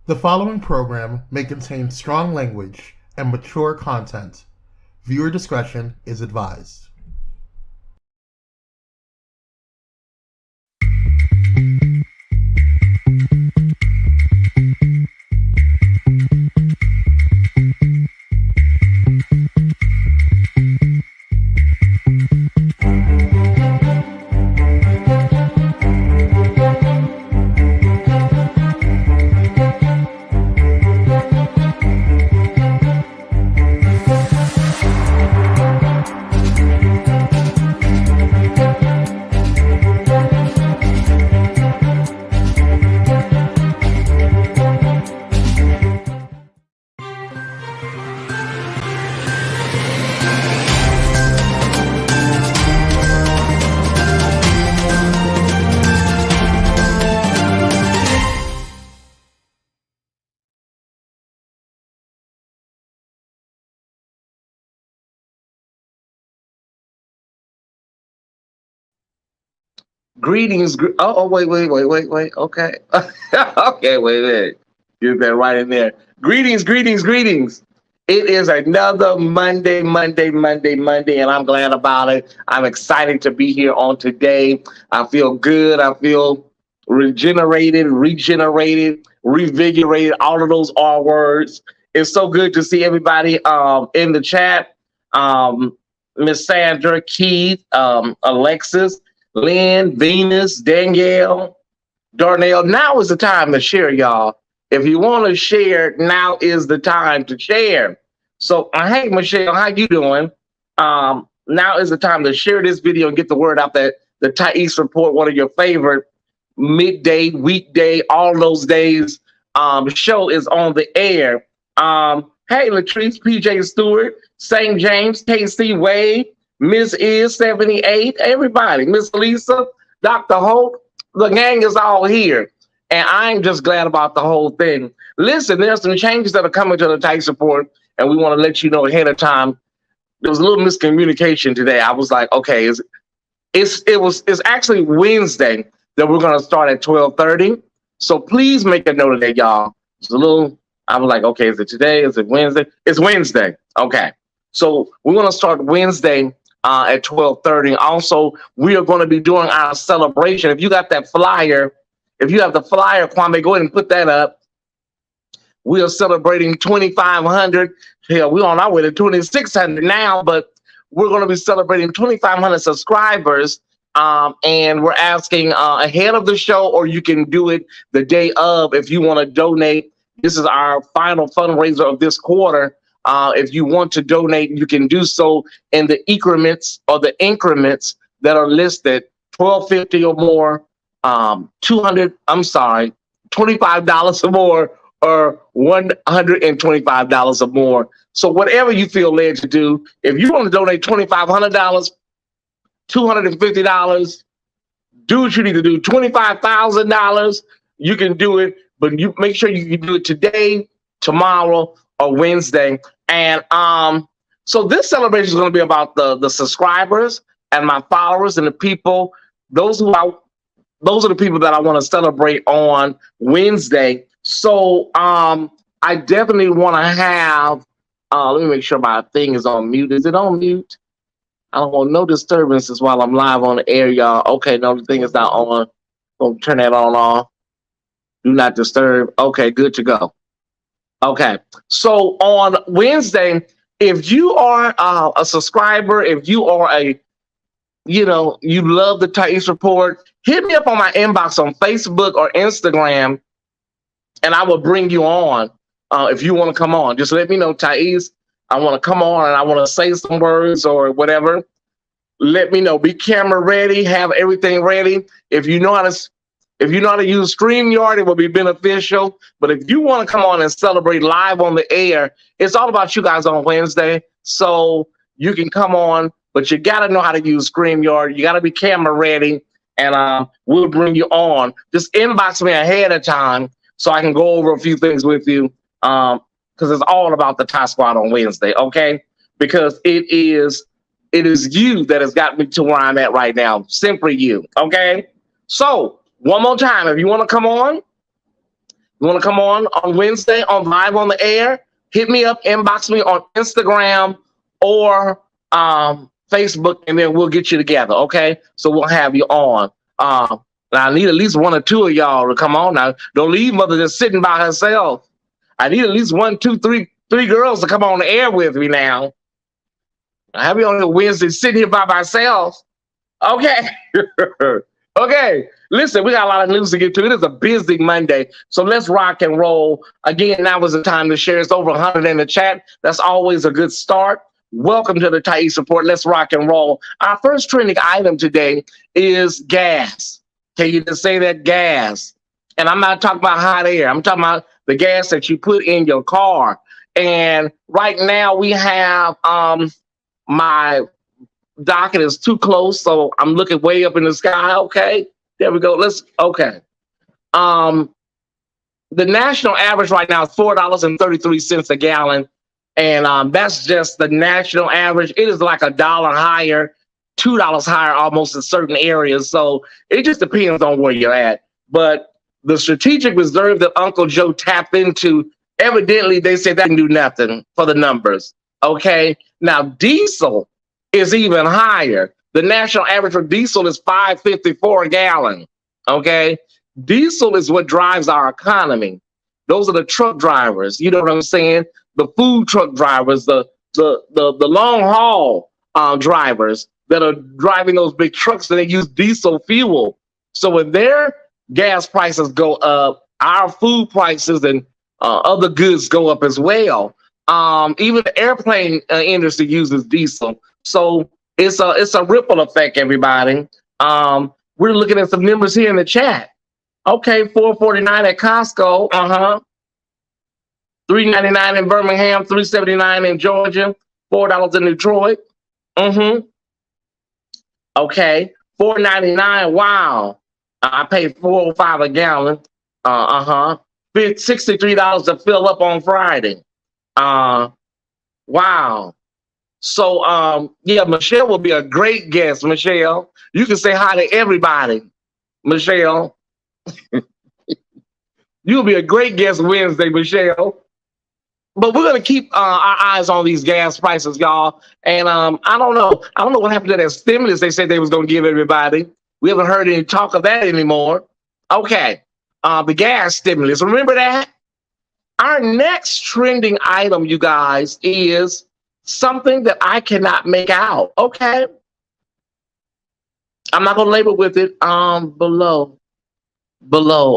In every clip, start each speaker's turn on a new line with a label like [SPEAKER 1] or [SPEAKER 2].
[SPEAKER 1] The following program may contain strong language and mature content. Viewer discretion is advised.
[SPEAKER 2] Greetings. Wait. Okay. Okay, wait. Get that right in there. Greetings. It is another Monday, and I'm glad about it. I'm excited to be here on today. I feel good. I feel regenerated, revigorated, all of those R words. It's so good to see everybody in the chat. Miss Sandra, Keith, Alexis, Lynn, Venus, Danielle, Darnell. Now is the time to share, y'all. If you want to share, now is the time to share. So, hey, Michelle, how you doing? Now is the time to share this video and get the word out that the Tyesse Report, one of your favorite midday, weekday, all those days show is on the air. Hey, Latrice, PJ Stewart, St. James, KC Wade, Miss Is 78, everybody, Miss Lisa, Dr. Hope, the gang is all here. And I'm just glad about the whole thing. Listen, there's some changes that are coming to the Tyesse Report, and we want to let you know ahead of time. There was a little miscommunication today. I was like, okay, it's actually Wednesday that we're gonna start at 12:30. So please make a note of that, y'all. It's a little, I was like, okay, is it today? Is it Wednesday? It's Wednesday. Okay. So we're gonna start Wednesday at 12:30. Also, we are going to be doing our celebration. If you got that flyer, if you have the flyer, Kwame, go ahead and put that up. We are celebrating 2,500. Hell, we're on our way to 2,600 now, but we're going to be celebrating 2,500 subscribers. And we're asking ahead of the show, or you can do it the day of if you want to donate. This is our final fundraiser of this quarter. If you want to donate, you can do so in the increments that are listed, $12.50 or more, $25 or more, or $125 or more. So whatever you feel led to do, if you want to donate $2,500, $250, do what you need to do. $25,000, you can do it, but you make sure you can do it today, tomorrow, or Wednesday. And so this celebration is going to be about the subscribers and my followers and the people. Those are the people that I want to celebrate on Wednesday. So I definitely want to have. Let me make sure my thing is on mute. Is it on mute? I don't want no disturbances while I'm live on the air, y'all. Okay, no, the thing is not on. Don't turn that on off. Do not disturb. Okay, good to go. Okay, so on Wednesday, if you are a subscriber, if you are you love the Tyesse Report, hit me up on my inbox on Facebook or Instagram, and I will bring you on. If you want to come on, just let me know, Tyesse, I want to come on and I want to say some words or whatever. Let me know. Be camera ready, have everything ready. If you know how to use StreamYard, it will be beneficial. But if you want to come on and celebrate live on the air, it's all about you guys on Wednesday. So you can come on, but you got to know how to use StreamYard. You got to be camera ready, and we'll bring you on. Just inbox me ahead of time so I can go over a few things with you, because it's all about the Tie Squad on Wednesday, okay? Because it is you that has got me to where I'm at right now. Simply you, okay? So one more time, if you want to come on, You want to come on Wednesday on live on the air? Hit me up, inbox me on Instagram or Facebook, and then we'll get you together. Okay, so we'll have you on. Now I need at least one or two of y'all to come on. Now don't leave mother just sitting by herself. I need at least one, two, three girls to come on the air with me now. I have you on a Wednesday sitting here by myself. Okay. Okay. Listen, we got a lot of news to get to. It is a busy Monday. So let's rock and roll. Again, now is the time to share. It's over 100 in the chat. That's always a good start. Welcome to the Tyesse Report. Let's rock and roll. Our first trending item today is gas. Can you just say that? Gas? And I'm not talking about hot air. I'm talking about the gas that you put in your car. And right now we have my docket is too close, so I'm looking way up in the sky. Okay, there we go. Okay. The national average right now is $4.33 a gallon, and that's just the national average. It is like $1 higher, $2 higher almost in certain areas. So it just depends on where you're at. But the strategic reserve that Uncle Joe tapped into, evidently they said that didn't do nothing for the numbers. Okay, now diesel is even higher. The national average for diesel is $5.54 a gallon. Okay, diesel is what drives our economy. Those are the truck drivers. You know what I'm saying? The food truck drivers, the long haul drivers that are driving those big trucks, and they use diesel fuel. So when their gas prices go up, our food prices and other goods go up as well. Even the airplane industry uses diesel. So it's a ripple effect, everybody. We're looking at some numbers here in the chat. Okay, $4.49 at Costco. $3.99 in Birmingham, $3.79 in Georgia, $4 in Detroit. Okay, $4.99. Wow. I paid $4.05 a gallon. $63 to fill up on Friday. Wow. So yeah, Michelle will be a great guest. Michelle, you can say hi to everybody. Michelle, you'll be a great guest Wednesday, Michelle. But we're gonna keep our eyes on these gas prices, y'all. And I don't know what happened to that stimulus they said they was gonna give everybody. We haven't heard any talk of that anymore. Okay, the gas stimulus. Remember that? Our next trending item, you guys, is something that I cannot make out. Okay, I'm not gonna label with it. Below.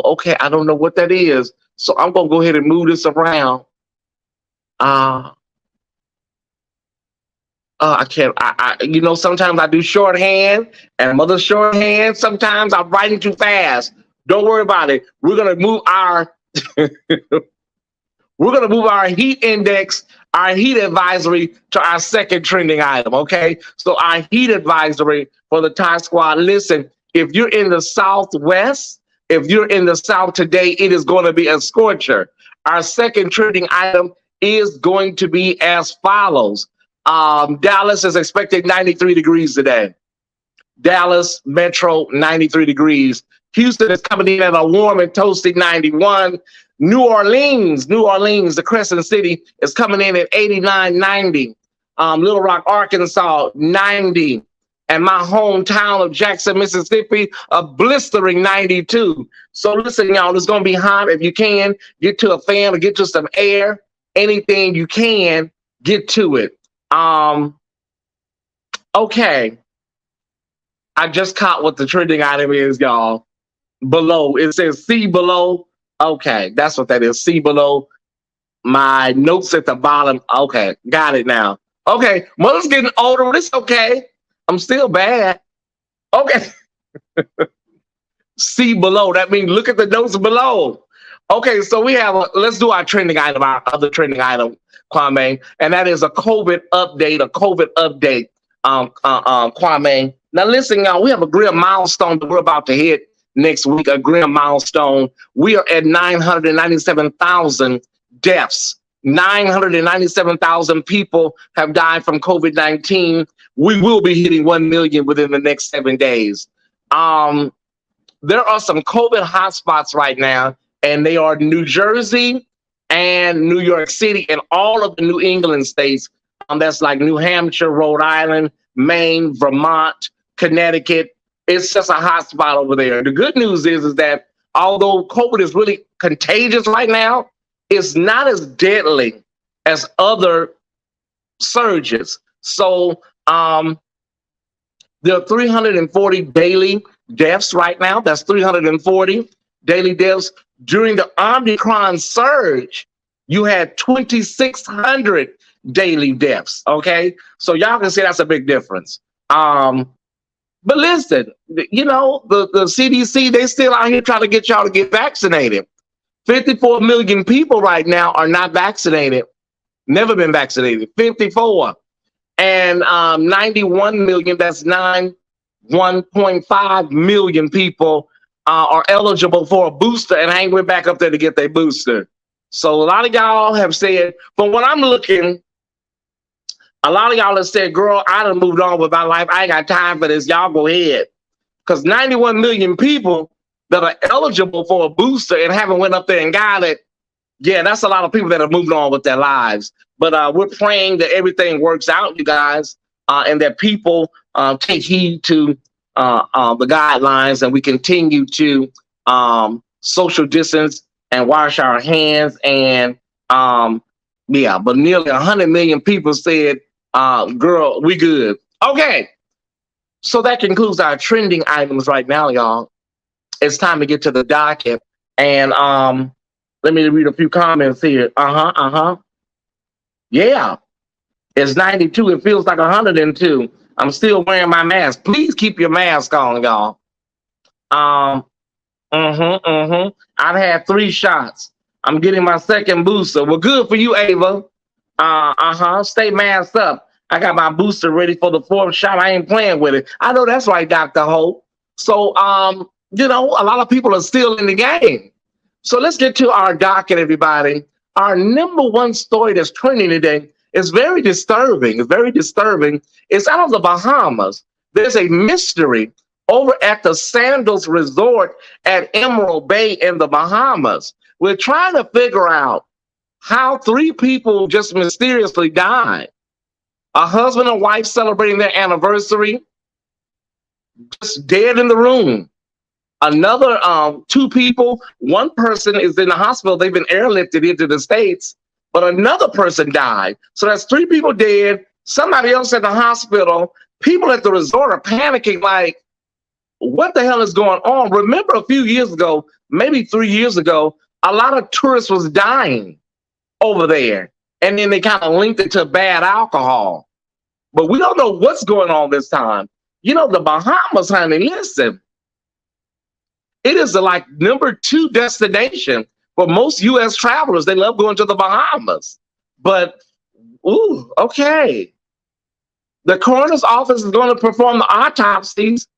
[SPEAKER 2] Okay, I don't know what that is, so I'm gonna go ahead and move this around. I can't. You know, sometimes I do shorthand and mother shorthand. Sometimes I'm writing too fast. Don't worry about it. We're gonna move our we're gonna move our heat index, our heat advisory to our second trending item. Okay, so our heat advisory for the Thai Squad. Listen, if you're in the Southwest, if you're in the South today, it is going to be a scorcher. Our second trending item is going to be as follows. Dallas is expected 93 degrees today. Dallas Metro, 93 degrees. Houston is coming in at a warm and toasty 91. New Orleans, the Crescent City, is coming in at 89, 90. Little Rock, Arkansas, 90. And my hometown of Jackson, Mississippi, a blistering 92. So listen, y'all, it's going to be hot. If you can, get to a fan or get to some air. Anything you can, get to it. Okay. I just caught what the trending item is, y'all. Below. It says see below. Okay, that's what that is. See below. My notes at the bottom. Okay, got it now. Okay, mother's getting older, but it's okay. I'm still bad. Okay. See below. That means look at the notes below. Okay, so we have let's do our trending item, our other trending item, Kwame, and that is a COVID update. Kwame. Now listen, y'all, we have a grim milestone that we're about to hit next week, a grim milestone. We are at 997,000 deaths. 997,000 people have died from COVID-19. We will be hitting 1 million within the next 7 days. There are some COVID hotspots right now, and they are New Jersey and New York City and all of the New England states. That's like New Hampshire, Rhode Island, Maine, Vermont, Connecticut. It's just a hot spot over there. The good news is that although COVID is really contagious right now, it's not as deadly as other surges. So there are 340 daily deaths right now. That's 340 daily deaths. During the Omicron surge, you had 2,600 daily deaths. Okay, so y'all can see that's a big difference. But listen, you know, the CDC, they still out here trying to get y'all to get vaccinated. 54 million people right now are not vaccinated, never been vaccinated, 54. And 91 million, that's 1.5 million people are eligible for a booster and ain't went back up there to get their booster. So a lot of y'all have said, from what I'm looking, a lot of y'all have said, girl, I done moved on with my life. I ain't got time for this. Y'all go ahead. Because 91 million people that are eligible for a booster and haven't went up there and got it, yeah, that's a lot of people that have moved on with their lives. But we're praying that everything works out, you guys, and that people take heed to the guidelines, and we continue to social distance and wash our hands. And yeah, but nearly 100 million people said, girl, we good. Okay, so that concludes our trending items right now, y'all. It's time to get to the docket. And let me read a few comments here. Yeah, it's 92. It feels like 102. I'm still wearing my mask. Please keep your mask on, y'all. I've had 3 shots. I'm getting my second booster. Well, good for you, Ava. Stay masked up. I got my booster ready for the 4th shot. I ain't playing with it. I know that's right, Dr. Hope. So, you know, a lot of people are still in the game. So let's get to our docket, everybody. Our number 1 story that's trending today is very disturbing. It's very disturbing. It's out of the Bahamas. There's a mystery over at the Sandals Resort at Emerald Bay in the Bahamas. We're trying to figure out how 3 people just mysteriously died. A husband and wife celebrating their anniversary, just dead in the room. Another 2 people, one person is in the hospital. They've been airlifted into the States, but another person died. So that's 3 people dead, somebody else in the hospital. People at the resort are panicking like, what the hell is going on? Remember a few years ago, maybe 3 years ago, a lot of tourists was dying over there. And then they kind of linked it to bad alcohol. But we don't know what's going on this time. You know, the Bahamas, honey, listen. It is the like number 2 destination for most U.S. travelers. They love going to the Bahamas. But, ooh, okay. The coroner's office is going to perform the autopsies.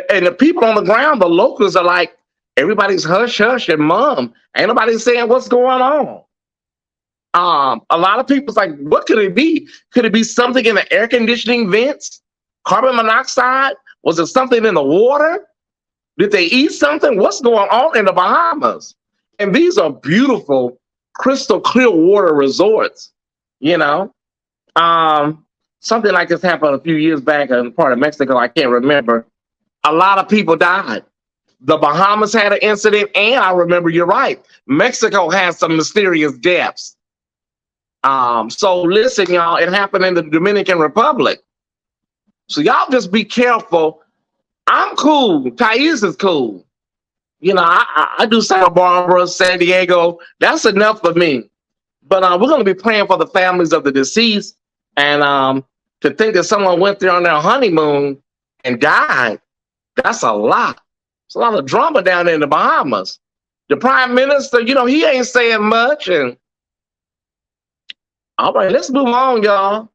[SPEAKER 2] And the people on the ground, the locals are like, everybody's hush, hush, and mum. Ain't nobody saying what's going on. A lot of people's like, what could it be? Could it be something in the air conditioning vents? Carbon monoxide? Was it something in the water? Did they eat something? What's going on in the Bahamas? And these are beautiful, crystal clear water resorts, you know? Something like this happened a few years back in part of Mexico. I can't remember. A lot of people died. The Bahamas had an incident, and I remember, you're right, Mexico had some mysterious deaths. So listen, y'all, it happened in the Dominican Republic. So y'all just be careful. I'm cool. Tyesse is cool. You know, I do Santa Barbara, San Diego. That's enough for me. But we're going to be praying for the families of the deceased. And to think that someone went there on their honeymoon and died, that's a lot. It's a lot of drama down there in the Bahamas. The prime minister, you know, he ain't saying much. And all right, let's move on, y'all.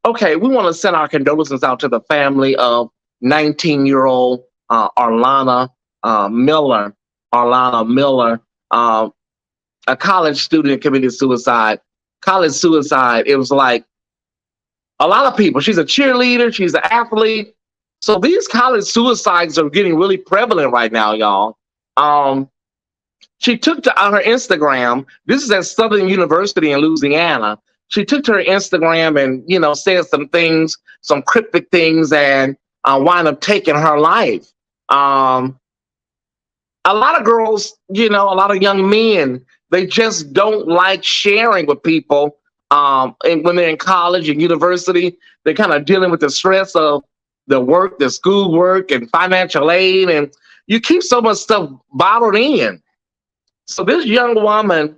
[SPEAKER 2] Okay, we want to send our condolences out to the family of 19-year-old Arlana Miller. Arlana Miller, a college student committed suicide. College suicide, it was like a lot of people. She's a cheerleader, she's an athlete. So these college suicides are getting really prevalent right now, y'all. She took to her Instagram. This is at Southern University in Louisiana. She took to her Instagram and said some things, some cryptic things, and wound up taking her life. Um, a lot of girls, a lot of young men, they just don't like sharing with people. And when they're in college and university, they're kind of dealing with the stress of the work, the school work, and financial aid, and you keep so much stuff bottled in. So this young woman,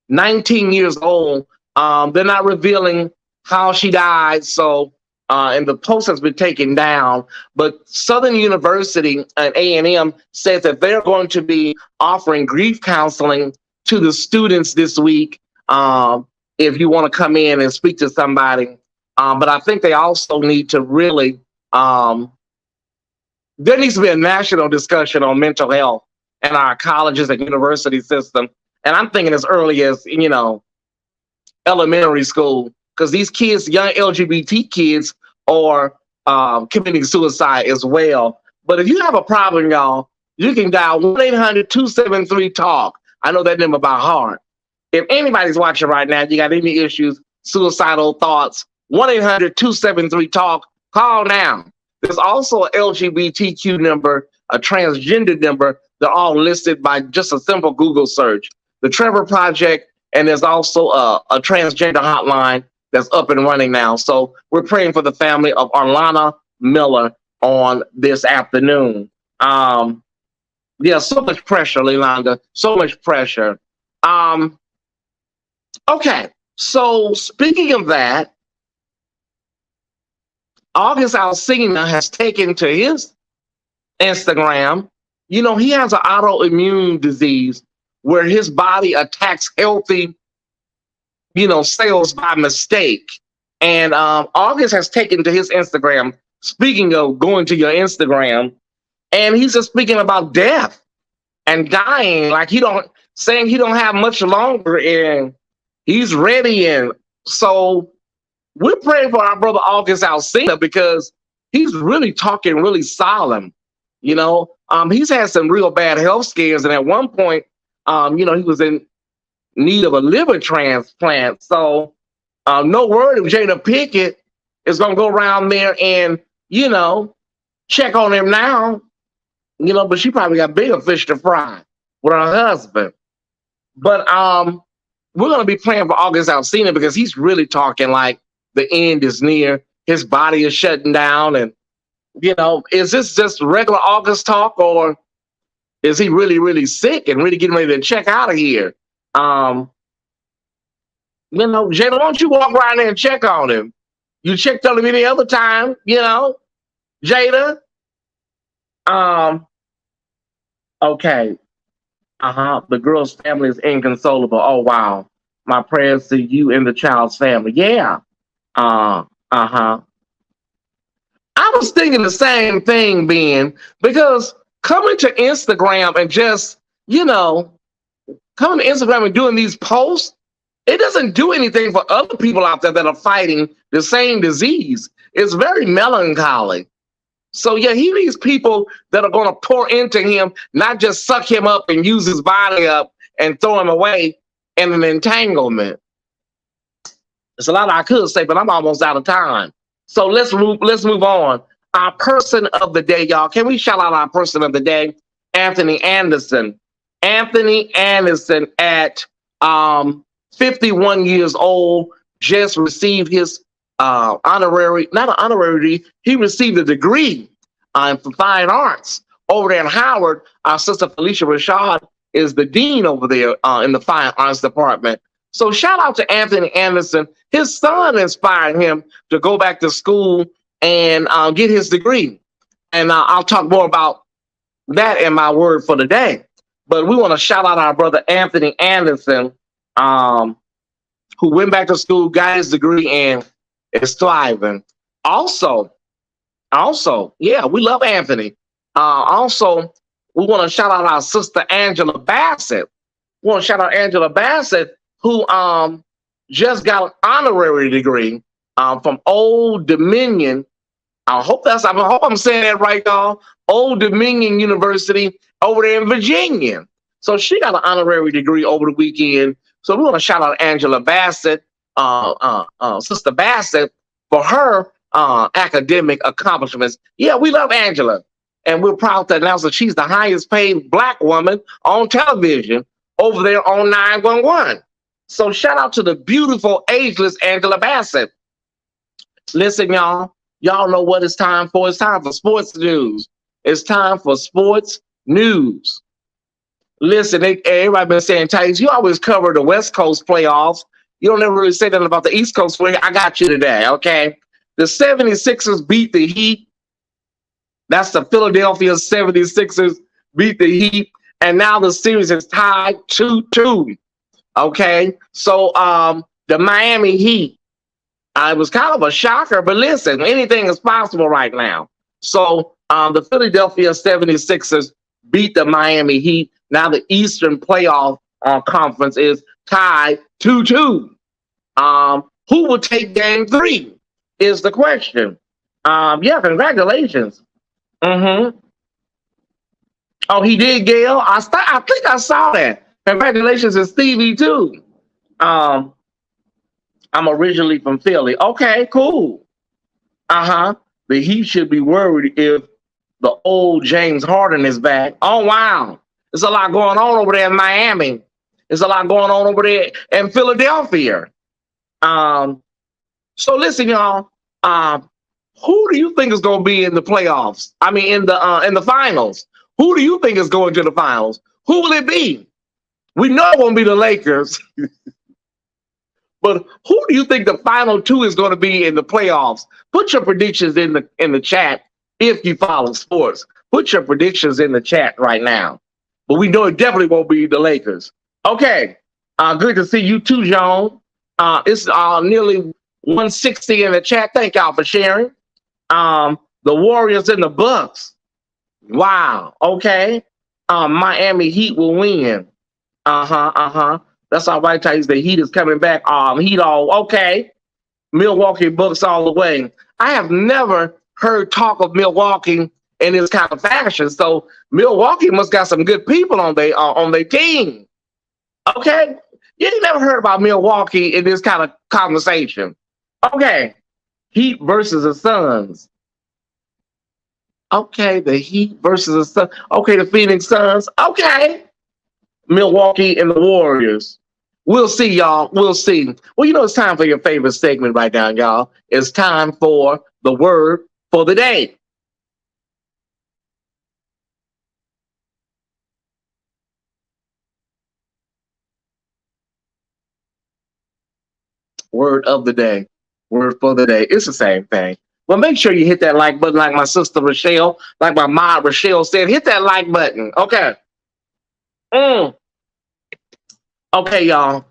[SPEAKER 2] 19 years old, they're not revealing how she died. So, and the post has been taken down. But Southern University and A&M says that they're going to be offering grief counseling to the students this week. If you want to come in and speak to somebody, but I think they also need to really. There needs to be a national discussion on mental health in our colleges and university system. And I'm thinking as early as, elementary school, because these kids, young LGBT kids, are committing suicide as well. But if you have a problem, y'all, you can dial 1-800-273-TALK. I know that number by heart. If anybody's watching right now, you got any issues, suicidal thoughts, 1-800-273-TALK, call now. There's also an LGBTQ number, a transgender number. They're all listed by just a simple Google search. The Trevor Project, and there's also a transgender hotline that's up and running now. So we're praying for the family of Arlana Miller on this afternoon. Yeah, so much pressure, Leilanda, so much pressure. Okay, so speaking of that, August Alsina has taken to his Instagram. He has an autoimmune disease where his body attacks healthy, cells by mistake. And August has taken to his Instagram, speaking of going to your Instagram, and he's just speaking about death and dying, like saying he don't have much longer, and he's ready. And so we're praying for our brother August Alsina because he's really talking really solemn. He's had some real bad health scares, and at one point, he was in need of a liver transplant. So no word if Jada Pinkett is going to go around there and, check on him now, but she probably got bigger fish to fry with her husband. But we're going to be praying for August Alsina because he's really talking like the end is near. His body is shutting down. And, is this just regular August talk, or is he really, really sick and really getting ready to check out of here? Jada, why don't you walk around there and check on him? You checked on him any other time, Jada? Okay. The girl's family is inconsolable. Oh, wow. My prayers to you and the child's family. Yeah. I was thinking the same thing, Ben, because coming to Instagram and just, coming to Instagram and doing these posts, it doesn't do anything for other people out there that are fighting the same disease. It's very melancholy. So yeah, he needs people that are going to pour into him, not just suck him up and use his body up and throw him away in an entanglement. There's a lot I could say, but I'm almost out of time. So let's move on. Our person of the day, y'all. Can we shout out our person of the day? Anthony Anderson. Anthony Anderson at 51 years old just received his not an honorary, he received a degree for fine arts over there in Howard. Our sister Felicia Rashad is the dean over there in the fine arts department. So shout out to Anthony Anderson. His son inspired him to go back to school and get his degree. And I'll talk more about that in my word for the day. But we want to shout out our brother Anthony Anderson, who went back to school, got his degree, and is thriving. Also, yeah, we love Anthony. Also, we want to shout out our sister Angela Bassett. We want to shout out Angela Bassett, who just got an honorary degree from Old Dominion. I hope I'm saying that right, y'all. Old Dominion University over there in Virginia. So she got an honorary degree over the weekend. So we want to shout out Angela Bassett, Sister Bassett, for her academic accomplishments. Yeah, we love Angela. And we're proud to announce that she's the highest paid Black woman on television over there on 911. So shout out to the beautiful, ageless Angela Bassett. Listen, y'all. Y'all know what it's time for. It's time for sports news. It's time for sports news. Listen, everybody been saying, Tyesse, you always cover the West Coast playoffs. You don't ever really say nothing about the East Coast. I got you today, okay? The 76ers beat the Heat. That's the Philadelphia 76ers beat the Heat. And now the series is tied 2-2, okay? So the Miami Heat, it was kind of a shocker, but listen, anything is possible right now. So the Philadelphia 76ers beat the Miami Heat. Now the Eastern Playoff Conference is tied 2-2. Who will take game 3 is the question. Yeah, congratulations. Oh, he did, Gail. I think I saw that. Congratulations to Stevie, too. I'm originally from Philly. Okay, cool. The Heat should be worried if the old James Harden is back. Oh, wow. There's a lot going on over there in Miami. There's a lot going on over there in Philadelphia. So listen, y'all. Who do you think is going to be in the playoffs? I mean, in the finals. Who do you think is going to the finals? Who will it be? We know it won't be the Lakers. But who do you think the final 2 is going to be in the playoffs? Put your predictions in the chat if you follow sports. Put your predictions in the chat right now. But we know it definitely won't be the Lakers. Okay. Good to see you too, John. It's nearly 160 in the chat. Thank y'all for sharing. The Warriors and the Bucks. Wow. Okay. Miami Heat will win. That's all right, Tyesse. The Heat is coming back. Heat all okay. Milwaukee Bucks all the way. I have never heard talk of Milwaukee in this kind of fashion. So Milwaukee must got some good people on their team. Okay, you ain't never heard about Milwaukee in this kind of conversation. Okay, Heat versus the Suns. Okay, the Heat versus the Suns. Okay, the Phoenix Suns. Okay. Milwaukee and the Warriors. We'll see, y'all. We'll see. Well, you know, it's time for your favorite segment right now, y'all. It's time for the word for the day. Word of the day. Word for the day. It's the same thing. Well, make sure you hit that like button like my sister Rochelle, like my mom Rochelle said. Hit that like button. Okay. Okay, y'all.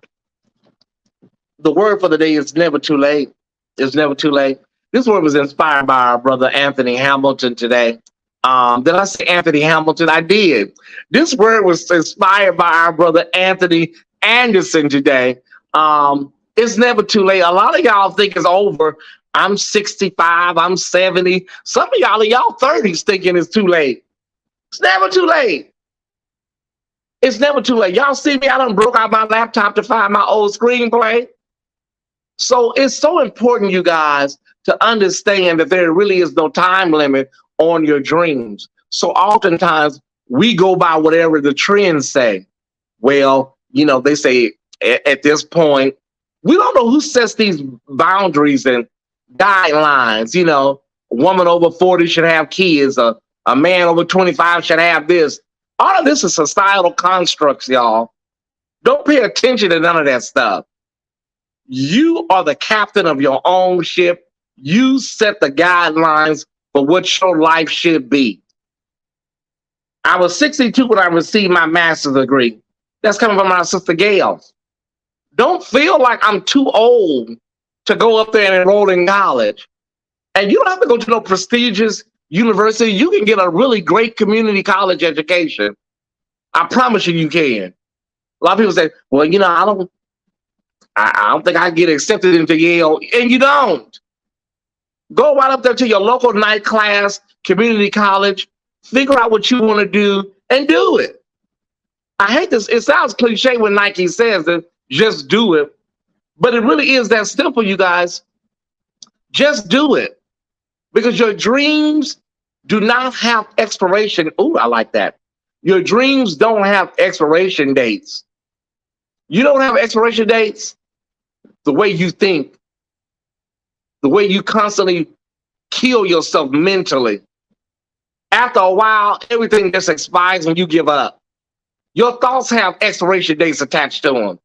[SPEAKER 2] The word for the day is never too late. It's never too late. This word was inspired by our brother Anthony Hamilton today. Did I say Anthony Hamilton? I did. This word was inspired by our brother Anthony Anderson today. It's never too late. A lot of y'all think it's over. I'm 65. I'm 70. Some of y'all in y'all 30s thinking it's too late. It's never too late. It's never too late. Y'all see me? I done broke out my laptop to find my old screenplay. So it's so important, you guys, to understand that there really is no time limit on your dreams. So oftentimes we go by whatever the trends say. Well, you know, they say at this point, we don't know who sets these boundaries and guidelines. You know, a woman over 40 should have kids. A man over 25 should have this. All of this is societal constructs, y'all. Don't pay attention to none of that stuff. You are the captain of your own ship. You set the guidelines for what your life should be. I was 62 when I received my master's degree. That's coming from my sister Gail. Don't feel like I'm too old to go up there and enroll in college. And you don't have to go to no prestigious university. You can get a really great community college education. I promise you, you can. A lot of people say, well, you know, I don't think I get accepted into Yale. And you don't. Go right up there to your local night class, community college, figure out what you want to do and do it. I hate this. It sounds cliche when Nike says it, just do it. But it really is that simple, you guys. Just do it. Because your dreams do not have expiration. Oh, I like that. Your dreams don't have expiration dates. You don't have expiration dates. The way you think, the way you constantly kill yourself mentally. After a while, everything just expires and you give up. Your thoughts have expiration dates attached to them,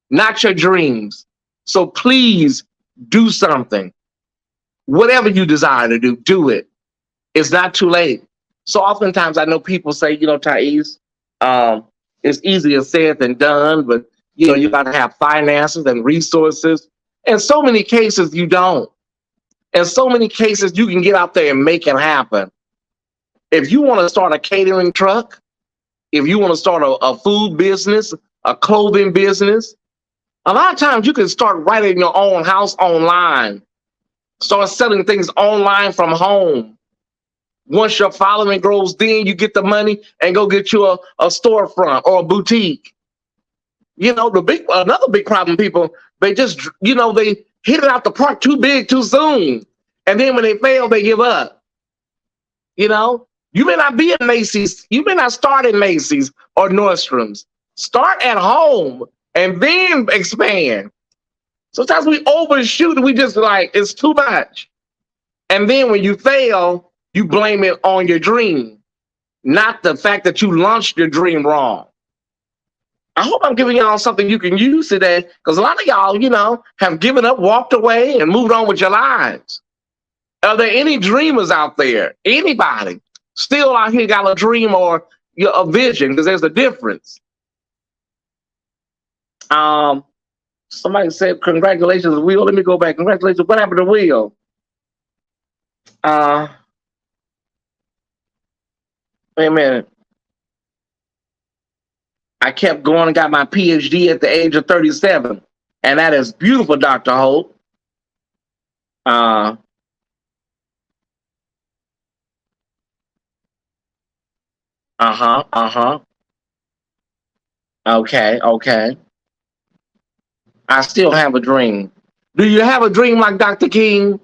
[SPEAKER 2] not your dreams. So please do something. Whatever you desire to do, do it. It's not too late. So oftentimes I know people say, Tyesse, it's easier said than done, but you got to have finances and resources. In so many cases, you don't. In so many cases, you can get out there and make it happen. If you want to start a catering truck, if you want to start a food business, a clothing business, a lot of times you can start right in your own house online. Start selling things online from home. Once your following grows, then you get the money and go get you a storefront or a boutique. Another big problem, people, they just, they hit it out the park too big too soon. And then when they fail, they give up. You may not be in Macy's. You may not start in Macy's or Nordstrom's. Start at home and then expand. Sometimes we overshoot and we just like, it's too much. And then when you fail, you blame it on your dream, not the fact that you launched your dream wrong. I hope I'm giving y'all something you can use today, because a lot of y'all, have given up, walked away, and moved on with your lives. Are there any dreamers out there? Anybody still out here got a dream or a vision? Because there's a difference. Somebody said, congratulations, Will. Let me go back. Congratulations. What happened to Will? Wait a minute. I kept going and got my PhD at the age of 37. And that is beautiful, Dr. Holt. Okay. I still have a dream. Do you have a dream like Dr. King?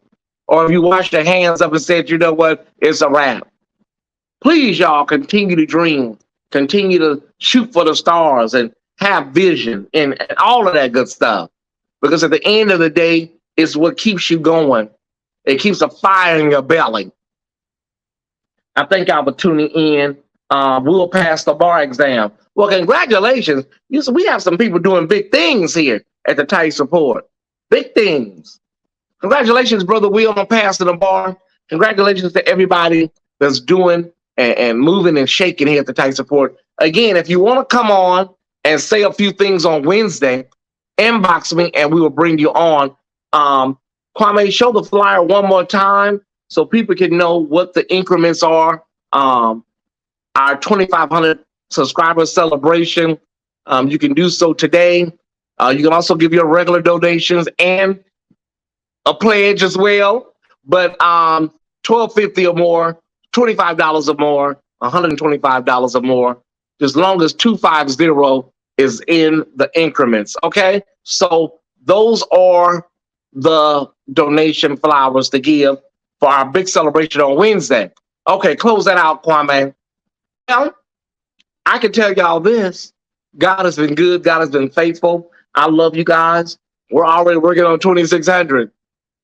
[SPEAKER 2] Or have you washed your hands up and said, you know what, it's a wrap? Please, y'all, continue to dream. Continue to shoot for the stars and have vision and all of that good stuff. Because at the end of the day, it's what keeps you going. It keeps a fire in your belly. I thank y'all for tuning in. We'll pass the bar exam. Well, congratulations. We have some people doing big things here at the Tyesse Report. Big things. Congratulations, Brother Will, on passing the bar. Congratulations to everybody that's doing and moving and shaking here at the Tyesse Report. Again, if you want to come on and say a few things on Wednesday, inbox me and we will bring you on. Kwame, show the flyer one more time so people can know what the increments are. Our 2,500 subscriber celebration. You can do so today. You can also give your regular donations and a pledge as well. But $12.50 or more, $25 or more, $125 or more, as long as 250 is in the increments. Okay, so those are the donation flowers to give for our big celebration on Wednesday. Okay, close that out, Kwame. Well, I can tell y'all this. God has been good. God has been faithful. I love you guys. We're already working on 2,600.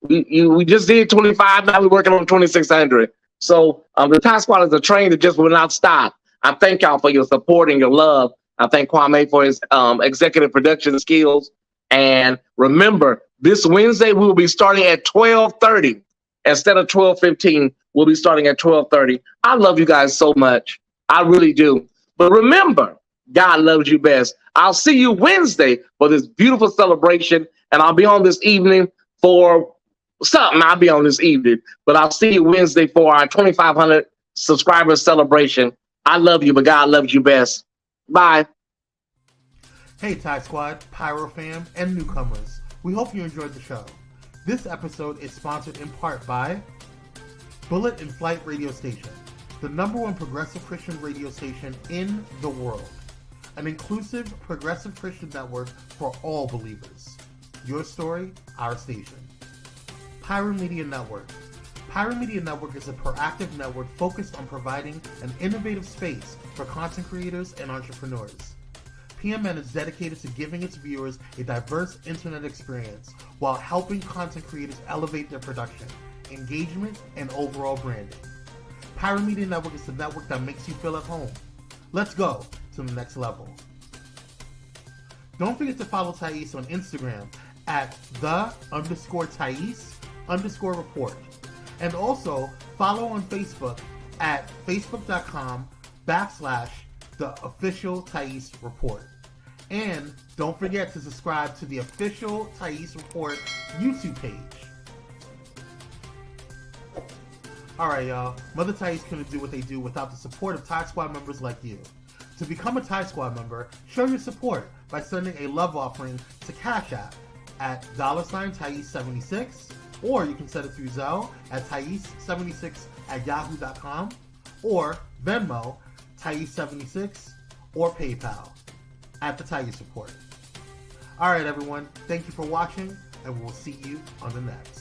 [SPEAKER 2] We just did 25. Now we're working on 2,600. So the Tyesse Squad is a train that just will not stop. I thank y'all for your support and your love. I thank Kwame for his executive production skills. And remember, this Wednesday we will be starting at 12:30 instead of 12:15. We'll be starting at 12:30. I love you guys so much. I really do. But remember, God loves you best. I'll see you Wednesday for this beautiful celebration. And I'll be on this evening for something. I'll be on this evening. But I'll see you Wednesday for our 2,500 subscriber celebration. I love you, but God loves you best. Bye.
[SPEAKER 1] Hey, Tyesse Squad, Pyro fam, and newcomers. We hope you enjoyed the show. This episode is sponsored in part by Bullet and Flight Radio Station, the #1 progressive Christian radio station in the world. an inclusive, progressive Christian network for all believers. Your story, our station. Pyro Media Network. Pyro Media Network is a proactive network focused on providing an innovative space for content creators and entrepreneurs. PMN is dedicated to giving its viewers a diverse internet experience while helping content creators elevate their production, engagement, and overall branding. Pyro Media Network is the network that makes you feel at home. Let's go to the next level. Don't forget to follow Tyesse on Instagram at _Tyesse_report. And also follow on Facebook at facebook.com/the official Tyesse report. And don't forget to subscribe to the official Tyesse report YouTube page. Alright, y'all. Mother Tyesse couldn't do what they do without the support of Ty Squad members like you. To become a Ty Squad member, show your support by sending a love offering to Cash App at $Tyesse76, or you can send it through Zelle at Tyesse76@yahoo.com, or Venmo, Tyesse76, or PayPal at the Tyesse Report. Alright everyone, thank you for watching, and we'll see you on the next.